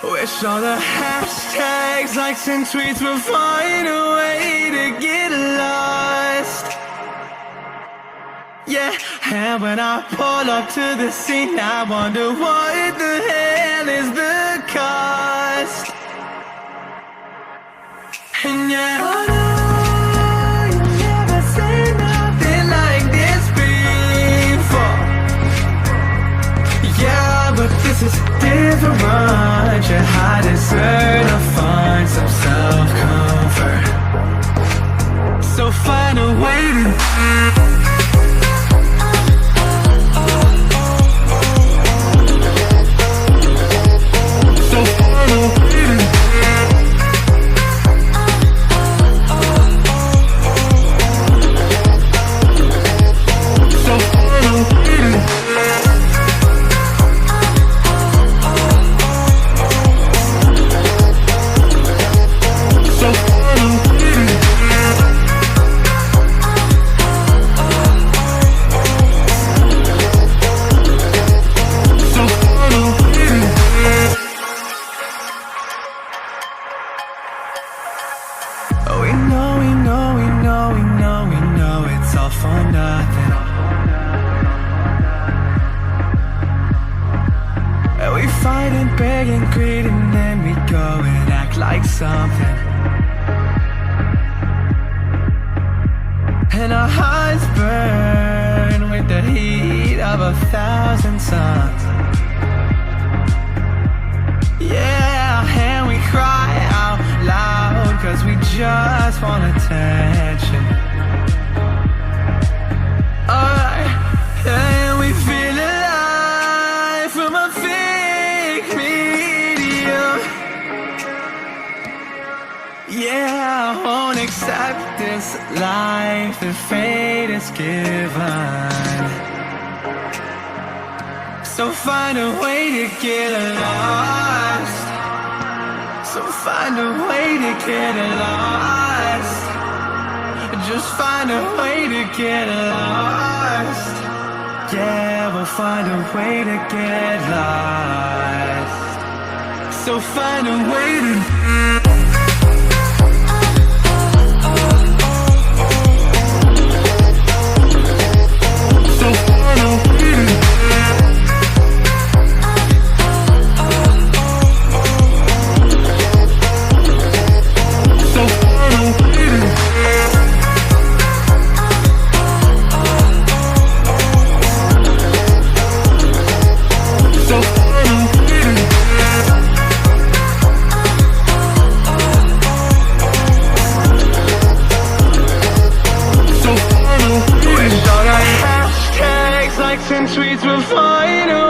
Wish all the hashtags, likes and tweets will find a way to get lost. Yeah, and when I pull up to the scene, I wonder what the hell is the cost. And yeah, oh no, you never seen nothing like this before. Yeah, but this is different. I deserve to find some self-comfort. So find a way to it's all for nothing. And we fight and beg and greed, and then we go and act like something. And our hearts burn with the heat of 1,000 suns. Yeah, and we cry out loud, 'cause we just want attention. And we feel alive from a fake medium. Yeah, I won't accept this life that fate is given. So find a way to get lost. So find a way to get lost. Just find a way to get lost. Yeah, we'll find a way to get lost. So find a way to and tweets will find a